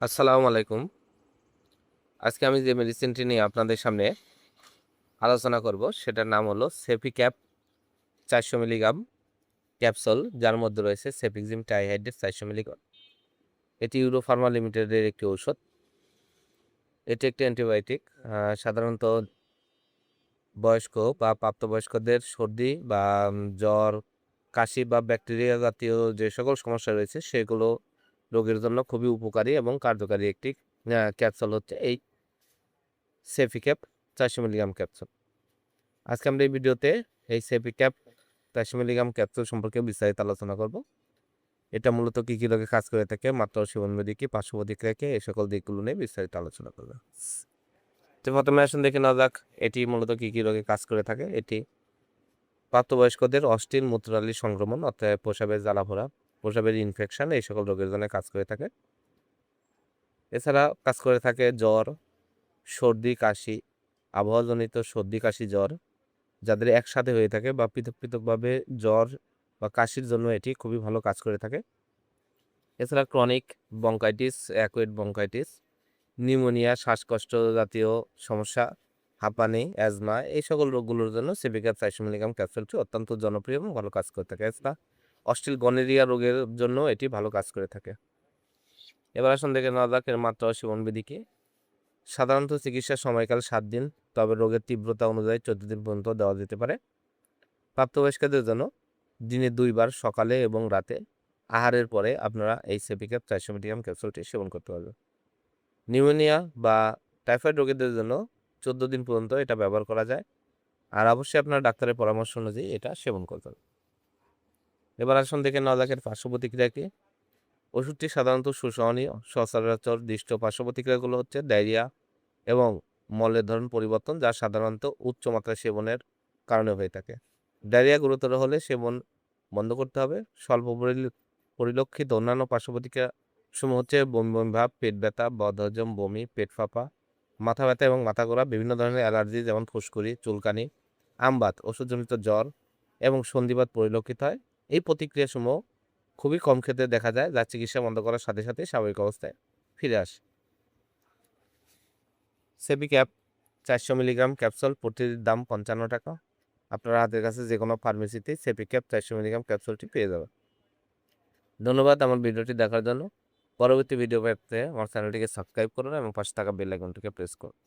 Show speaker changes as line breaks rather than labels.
আসসালামু আলাইকুম। আজকে আমি যে মেডিসিনটি নিয়ে আপনাদের সামনে আলোচনা করব সেটার নাম হলো সেফিক্যাপ ৪০০ মিলিগ্রাম ক্যাপসুল, যার মধ্যে রয়েছে সেফিক্সিম ট্রাইহাইড্রেট ৪০০ মিলিগ্রাম। এটি ইউরোফার্মা লিমিটেডের একটি ঔষধ। এটি একটি অ্যান্টিবায়োটিক। সাধারণত বয়স্ক বা প্রাপ্তবয়স্কদের সর্দি বা জ্বর, কাশি বা ব্যাকটেরিয়া জাতীয় যে সকল সমস্যা রয়েছে সেগুলো রোগের জন্য খুবই উপকারী এবং কার্যকারী একটি ক্যাপসুল হচ্ছে এই সেফিক্যাপ ৪০০ মিলিগ্রাম ক্যাপসুল। আজকে আমরা এই ভিডিওতে এই সেফিক্যাপ ৪০০ মিলিগ্রাম ক্যাপসুল সম্পর্কে বিস্তারিত আলোচনা করব। এটা মূলত কি কি রোগে কাজ করে থাকে, মাত্রা ও সেবনবিধি কি, পার্শ্ব প্রতিক্রিয়া কি, এই সকল দিকগুলো নিয়ে বিস্তারিত আলোচনা করব। তো প্রথমে আসুন দেখে নেওয়া যাক এটি মূলত কি কি রোগে কাজ করে থাকে। এটি প্রাপ্তবয়স্কদের অস্থির মূত্রনালী সংক্রমণ, অর্থাৎ প্রস্রাবের জ্বালাপোড়া, প্রস্রাবের ইনফেকশন, এই সকল রোগের জন্য কাজ করে থাকে। এছাড়া কাজ করে থাকে জ্বর, সর্দি, কাশি, আবহাওয়াজনিত সর্দি, কাশি, জ্বর যাদের একসাথে হয়ে থাকে বা পৃথক পৃথকভাবে জ্বর বা কাশির জন্য এটি খুবই ভালো কাজ করে থাকে। এছাড়া ক্রনিক বঙ্কাইটিস, অ্যাকুয়েট বঙ্কাইটিস, নিউমোনিয়া, শ্বাসকষ্ট জাতীয় সমস্যা, হাঁপানি, অ্যাজমা, এই সকল রোগগুলোর জন্য সেপিক্যাপ ৪০০ মিলিগ্রাম ক্যাপসুলটি অত্যন্ত জনপ্রিয় এবং ভালো কাজ করে থাকে। এছাড়া অস্টিল গনেরিয়া রোগের জন্য এটি ভালো কাজ করে থাকে। এবার আসুন দেখে নেওয়া যাক এর মাত্রা ও সেবনবিধি কি। সাধারণত চিকিৎসার সময়কাল ৭ দিন, তবে রোগের তীব্রতা অনুযায়ী ১৪ দিন পর্যন্ত দেওয়া যেতে পারে। প্রাপ্তবয়স্কদের জন্য দিনে ২ বার সকালে এবং রাতে আহারের পরে আপনারা এই সেপিক্যাপ ৪০০ মিলিগ্রাম ক্যাপসুলটি সেবন করতে পারবেন। নিউমোনিয়া বা টাইফয়েড রোগীদের জন্য ১৪ দিন পর্যন্ত এটা ব্যবহার করা যায়। আর অবশ্যই আপনার ডাক্তারের পরামর্শ অনুযায়ী এটা সেবন করতে হবে। এবার আসুন দেখে নেওয়া যাক এর পার্শ্ব প্রতিক্রিয়া কি। ওষুধটি সাধারণত সুসহনীয়। সচরাচর দৃষ্ট পার্শ্ব প্রতিক্রিয়াগুলো হচ্ছে ডায়রিয়া এবং মলের ধরন পরিবর্তন, যা সাধারণত উচ্চ মাত্রায় সেবনের কারণে হয়ে থাকে। ডায়রিয়া গুরুতর হলে সেবন বন্ধ করতে হবে। স্বল্প পরিলক্ষিত অন্যান্য পার্শ্ব প্রতিক্রিয়া সমূহ হচ্ছে বমি বমি ভাব, পেট ব্যথা, বদহজম, বমি, পেট ফাঁপা, মাথা ব্যথা এবং মাথা ঘোরা, বিভিন্ন ধরনের অ্যালার্জি যেমন ফুসকুড়ি, চুলকানি, আমবাত, ওষুধজনিত জ্বর এবং সন্ধিবাত পরিলক্ষিত হয়। এই প্রতিক্রিয়াসমূহ খুবই কম ক্ষেত্রে দেখা যায়, যা চিকিৎসা বন্ধ করার সাথে সাথে স্বাভাবিক অবস্থায় ফিরে আসে। সেপিক্যাপ ৪০০ মিলিগ্রাম ক্যাপসুল প্রতিটির দাম ৫৫ টাকা। আপনার হাতের কাছে যে কোনো ফার্মেসিতেই সেপিক্যাপ ৪০০ মিলিগ্রাম ক্যাপসুলটি পেয়ে যাবেন। ধন্যবাদ আমার ভিডিওটি দেখার জন্য। পরবর্তী ভিডিও পেতে আমার চ্যানেলটিকে সাবস্ক্রাইব করুন এবং পাশে থাকা বেল আইকনটিকে প্রেস করুন।